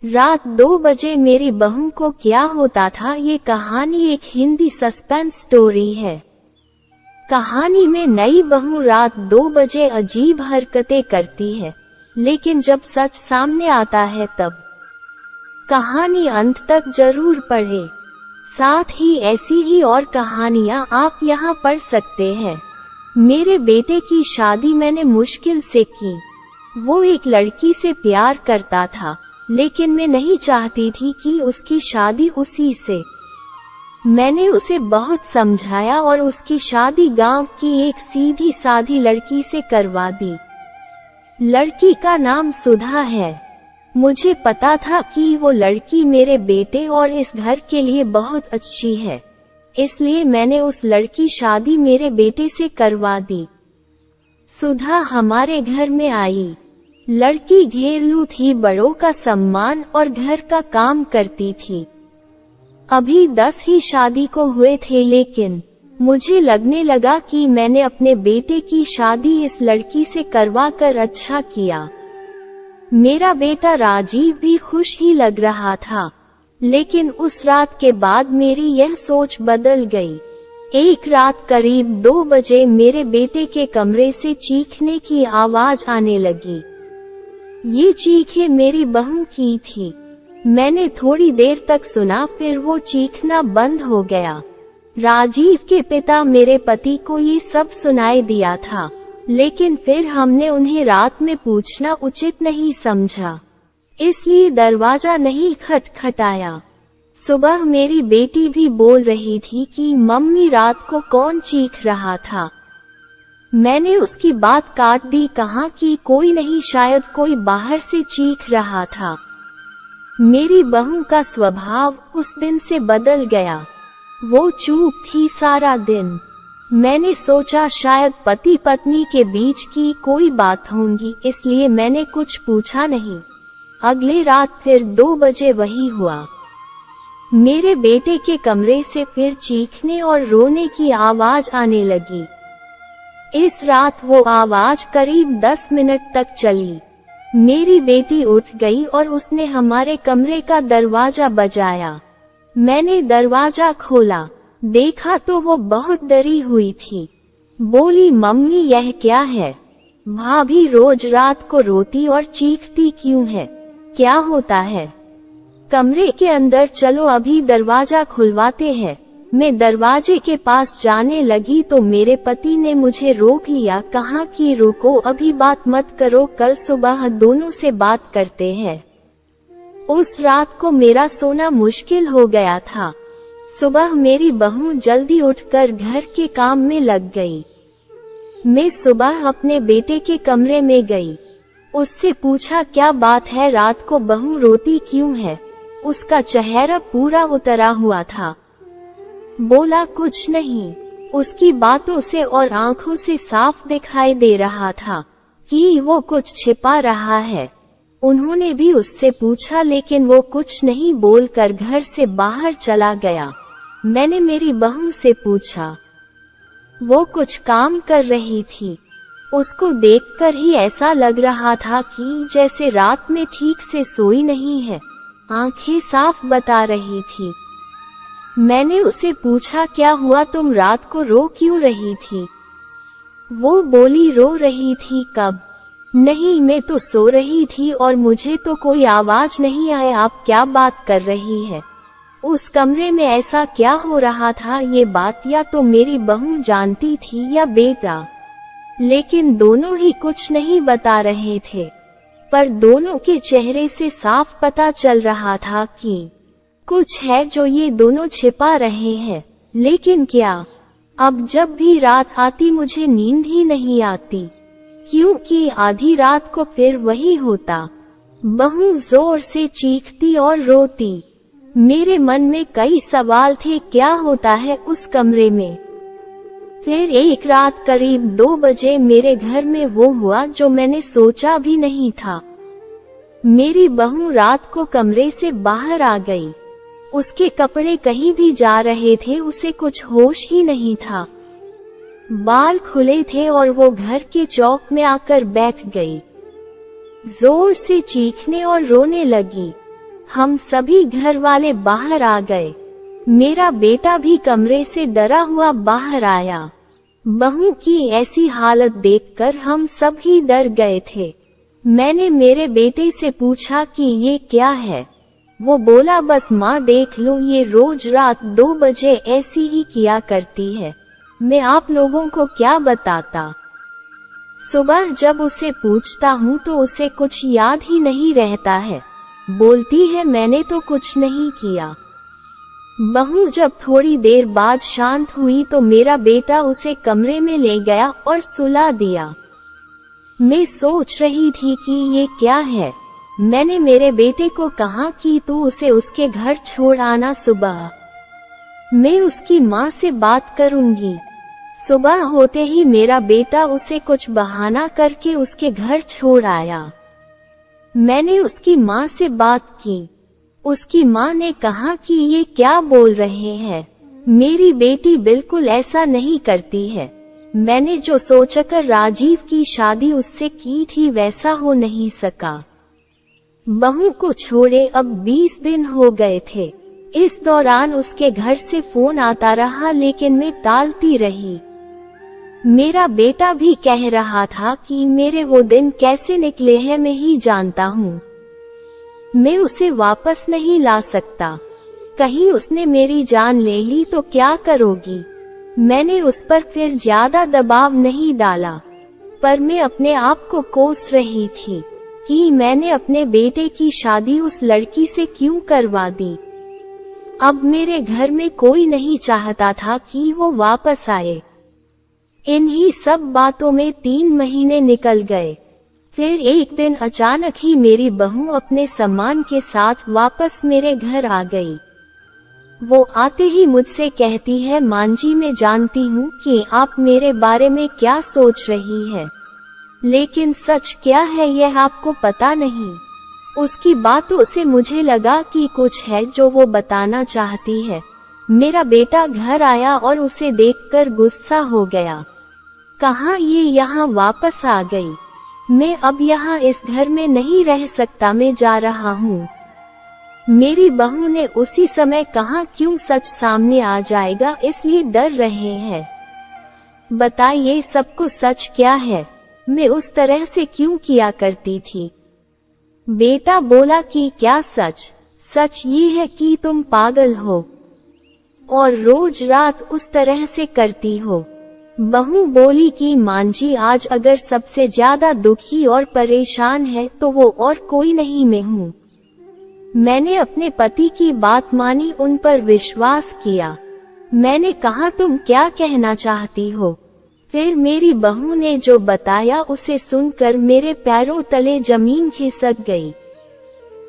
रात 2 बजे मेरी बहू को क्या होता था। ये कहानी एक हिंदी सस्पेंस स्टोरी है। कहानी में नई बहू रात 2 बजे अजीब हरकतें करती है, लेकिन जब सच सामने आता है तब कहानी अंत तक जरूर पढ़े। साथ ही ऐसी ही और कहानियां आप यहाँ पढ़ सकते हैं। मेरे बेटे की शादी मैंने मुश्किल से की। वो एक लड़की से प्यार करता था, लेकिन मैं नहीं चाहती थी कि उसकी शादी उसी से। मैंने उसे बहुत समझाया और उसकी शादी गांव की एक सीधी साधी लड़की से करवा दी। लड़की का नाम सुधा है। मुझे पता था कि वो लड़की मेरे बेटे और इस घर के लिए बहुत अच्छी है, इसलिए मैंने उस लड़की शादी मेरे बेटे से करवा दी। सुधा हमारे घर में आई। लड़की घरेलू थी, बड़ों का सम्मान और घर का काम करती थी। अभी 10 ही शादी को हुए थे, लेकिन मुझे लगने लगा कि मैंने अपने बेटे की शादी इस लड़की से करवा कर अच्छा किया। मेरा बेटा राजीव भी खुश ही लग रहा था, लेकिन उस रात के बाद मेरी यह सोच बदल गई। एक रात करीब 2 बजे मेरे बेटे के कमरे से चीखने की आवाज आने लगी। ये चीखें मेरी बहू की थी। मैंने थोड़ी देर तक सुना, फिर वो चीखना बंद हो गया। राजीव के पिता मेरे पति को ये सब सुनाई दिया था, लेकिन फिर हमने उन्हें रात में पूछना उचित नहीं समझा, इसलिए दरवाजा नहीं खटखटाया। सुबह मेरी बेटी भी बोल रही थी कि मम्मी रात को कौन चीख रहा था। मैंने उसकी बात काट दी, कहा कि कोई नहीं, शायद कोई बाहर से चीख रहा था। मेरी बहू का स्वभाव उस दिन से बदल गया। वो चुप थी सारा दिन। मैंने सोचा शायद पति पत्नी के बीच की कोई बात होगी, इसलिए मैंने कुछ पूछा नहीं। अगली रात फिर 2 बजे वही हुआ। मेरे बेटे के कमरे से फिर चीखने और रोने की आवाज आने लगी। इस रात वो आवाज करीब 10 मिनट तक चली। मेरी बेटी उठ गई और उसने हमारे कमरे का दरवाजा बजाया। मैंने दरवाजा खोला, देखा तो वो बहुत डरी हुई थी। बोली, मम्मी यह क्या है? भाभी रोज रात को रोती और चीखती क्यों है? क्या होता है? कमरे के अंदर चलो, अभी दरवाजा खुलवाते हैं। मैं दरवाजे के पास जाने लगी तो मेरे पति ने मुझे रोक लिया, कहा कि रुको, अभी बात मत करो, कल सुबह दोनों से बात करते हैं। उस रात को मेरा सोना मुश्किल हो गया था। सुबह मेरी बहू जल्दी उठकर घर के काम में लग गई। मैं सुबह अपने बेटे के कमरे में गई। उससे पूछा, क्या बात है, रात को बहू रोती क्यों है? उसका चेहरा पूरा उतरा हुआ था। बोला, कुछ नहीं। उसकी बातों से और आंखों से साफ दिखाई दे रहा था कि वो कुछ छिपा रहा है। उन्होंने भी उससे पूछा, लेकिन वो कुछ नहीं बोलकर घर से बाहर चला गया। मैंने मेरी बहू से पूछा। वो कुछ काम कर रही थी। उसको देखकर ही ऐसा लग रहा था कि जैसे रात में ठीक से सोई नहीं है। आंखें साफ बता रही थी। मैंने उसे पूछा, क्या हुआ, तुम रात को रो क्यों रही थी? वो बोली, रो रही थी? कब? नहीं, मैं तो सो रही थी और मुझे तो कोई आवाज नहीं आई। आप क्या बात कर रही है? उस कमरे में ऐसा क्या हो रहा था? ये बात या तो मेरी बहू जानती थी या बेटा, लेकिन दोनों ही कुछ नहीं बता रहे थे। पर दोनों के चेहरे से साफ पता चल रहा था कि कुछ है जो ये दोनों छिपा रहे हैं, लेकिन क्या? अब जब भी रात आती मुझे नींद ही नहीं आती, क्योंकि आधी रात को फिर वही होता। बहू जोर से चीखती और रोती। मेरे मन में कई सवाल थे, क्या होता है उस कमरे में? फिर एक रात करीब 2 बजे मेरे घर में वो हुआ जो मैंने सोचा भी नहीं था। मेरी बहू रात को कमरे से बाहर आ गई। उसके कपड़े कहीं भी जा रहे थे, उसे कुछ होश ही नहीं था। बाल खुले थे और वो घर के चौक में आकर बैठ गई। जोर से चीखने और रोने लगी। हम सभी घर वाले बाहर आ गए। मेरा बेटा भी कमरे से डरा हुआ बाहर आया। बहू की ऐसी हालत देखकर हम सभी डर गए थे। मैंने मेरे बेटे से पूछा कि ये क्या है। वो बोला, बस माँ देख लो, ये रोज रात 2 बजे ऐसी ही किया करती है। मैं आप लोगों को क्या बताता। सुबह जब उसे पूछता हूँ तो उसे कुछ याद ही नहीं रहता है। बोलती है मैंने तो कुछ नहीं किया। बहू जब थोड़ी देर बाद शांत हुई तो मेरा बेटा उसे कमरे में ले गया और सुला दिया। मैं सोच रही थी कि ये क्या है। मैंने मेरे बेटे को कहा कि तू उसे उसके घर छोड़ आना, सुबह मैं उसकी माँ से बात करूंगी। सुबह होते ही मेरा बेटा उसे कुछ बहाना करके उसके घर छोड़ आया। मैंने उसकी माँ से बात की। उसकी माँ ने कहा कि ये क्या बोल रहे हैं, मेरी बेटी बिल्कुल ऐसा नहीं करती है। मैंने जो सोचकर राजीव की शादी उससे की थी वैसा हो नहीं सका। बहू को छोड़े अब 20 दिन हो गए थे। इस दौरान उसके घर से फोन आता रहा लेकिन मैं टालती रही। मेरा बेटा भी कह रहा था कि मेरे वो दिन कैसे निकले हैं मैं ही जानता हूँ। मैं उसे वापस नहीं ला सकता। कहीं उसने मेरी जान ले ली तो क्या करोगी। मैंने उस पर फिर ज्यादा दबाव नहीं डाला, पर मैं अपने आप को कोस रही थी कि मैंने अपने बेटे की शादी उस लड़की से क्यों करवा दी। अब मेरे घर में कोई नहीं चाहता था कि वो वापस आए। इन्हीं सब बातों में 3 महीने निकल गए। फिर एक दिन अचानक ही मेरी बहू अपने सामान के साथ वापस मेरे घर आ गई। वो आते ही मुझसे कहती है, मांजी मैं जानती हूँ कि आप मेरे बारे में क्या सोच रही है, लेकिन सच क्या है यह आपको पता नहीं। उसकी बातों से मुझे लगा कि कुछ है जो वो बताना चाहती है। मेरा बेटा घर आया और उसे देखकर गुस्सा हो गया। कहा ये यहाँ वापस आ गई। मैं अब यहाँ इस घर में नहीं रह सकता, मैं जा रहा हूँ। मेरी बहू ने उसी समय कहा, क्यों, सच सामने आ जाएगा इसलिए डर रहे हैं। बताइए सबको सच क्या है, मैं उस तरह से क्यों किया करती थी। बेटा बोला कि क्या सच। सच ये है कि तुम पागल हो और रोज रात उस तरह से करती हो। बहू बोली कि मांजी आज अगर सबसे ज्यादा दुखी और परेशान है तो वो और कोई नहीं, मैं हूँ। मैंने अपने पति की बात मानी, उन पर विश्वास किया। मैंने कहा तुम क्या कहना चाहती हो। फिर मेरी बहू ने जो बताया उसे सुनकर मेरे पैरों तले जमीन खिसक गई।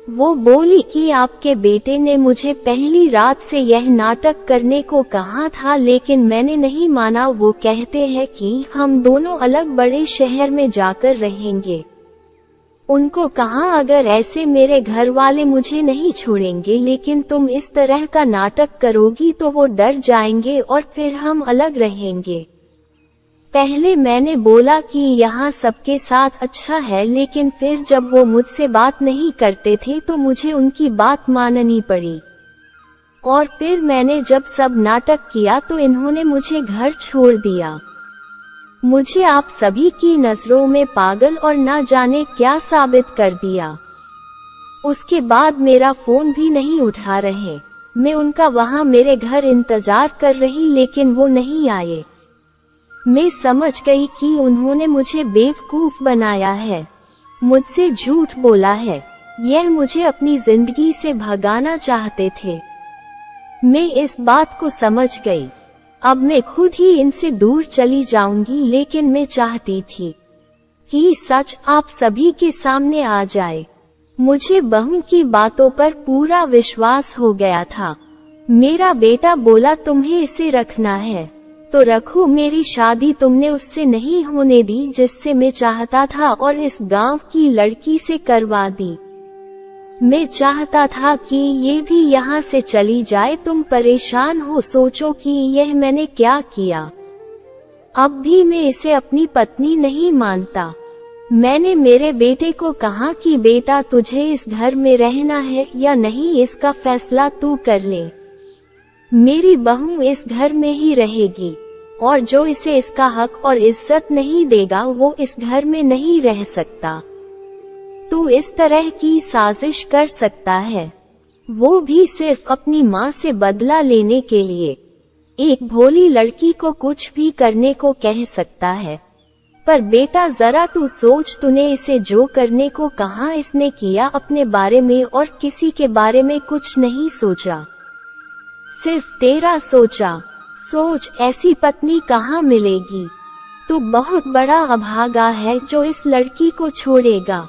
वो बोली कि आपके बेटे ने मुझे पहली रात से यह नाटक करने को कहा था, लेकिन मैंने नहीं माना। वो कहते हैं कि हम दोनों अलग बड़े शहर में जाकर रहेंगे। उनको कहा अगर ऐसे मेरे घर वाले मुझे नहीं छोड़ेंगे, लेकिन तुम इस तरह का नाटक करोगी तो वो डर जाएंगे और फिर हम अलग रहेंगे। पहले मैंने बोला कि यहाँ सबके साथ अच्छा है, लेकिन फिर जब वो मुझसे बात नहीं करते थे तो मुझे उनकी बात माननी पड़ी। और फिर मैंने जब सब नाटक किया तो इन्होंने मुझे घर छोड़ दिया। मुझे आप सभी की नजरों में पागल और ना जाने क्या साबित कर दिया। उसके बाद मेरा फोन भी नहीं उठा रहे। मैं उनका वहाँ मेरे घर इंतजार कर रही, लेकिन वो नहीं आए। मैं समझ गई कि उन्होंने मुझे बेवकूफ बनाया है, मुझसे झूठ बोला है। यह मुझे अपनी जिंदगी से भगाना चाहते थे। मैं इस बात को समझ गई। अब मैं खुद ही इनसे दूर चली जाऊंगी, लेकिन मैं चाहती थी कि सच आप सभी के सामने आ जाए। मुझे बहू की बातों पर पूरा विश्वास हो गया था। मेरा बेटा बोला तुम्हें इसे रखना है तो रखो, मेरी शादी तुमने उससे नहीं होने दी जिससे मैं चाहता था, और इस गांव की लड़की से करवा दी। मैं चाहता था कि ये भी यहाँ से चली जाए। तुम परेशान हो, सोचो कि यह मैंने क्या किया। अब भी मैं इसे अपनी पत्नी नहीं मानता। मैंने मेरे बेटे को कहा कि बेटा तुझे इस घर में रहना है या नहीं इसका फैसला तू कर ले। मेरी बहू इस घर में ही रहेगी और जो इसे इसका हक और इज्जत नहीं देगा वो इस घर में नहीं रह सकता। तू इस तरह की साजिश कर सकता है, वो भी सिर्फ अपनी माँ से बदला लेने के लिए। एक भोली लड़की को कुछ भी करने को कह सकता है, पर बेटा जरा तू सोच, तूने इसे जो करने को कहा इसने किया, अपने बारे में और किसी के बारे में कुछ नहीं सोचा, सिर्फ तेरा सोचा। सोच ऐसी पत्नी कहाँ मिलेगी। तू बहुत बड़ा अभागा है जो इस लड़की को छोड़ेगा।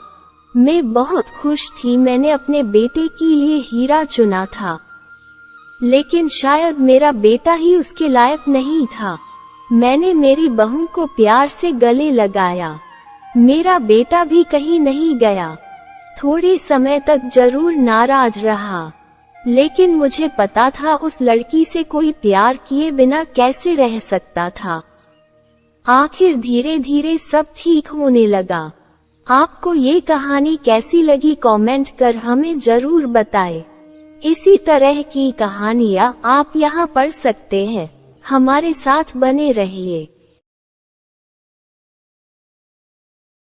मैं बहुत खुश थी, मैंने अपने बेटे के लिए हीरा चुना था, लेकिन शायद मेरा बेटा ही उसके लायक नहीं था। मैंने मेरी बहू को प्यार से गले लगाया, मेरा बेटा भी कहीं नहीं गया। थोड़े समय तक जरूर नाराज रहा, लेकिन मुझे पता था उस लड़की से कोई प्यार किए बिना कैसे रह सकता था। आखिर धीरे धीरे सब ठीक होने लगा। आपको ये कहानी कैसी लगी कमेंट कर हमें जरूर बताएं। इसी तरह की कहानियाँ आप यहाँ पढ़ सकते हैं। हमारे साथ बने रहिए।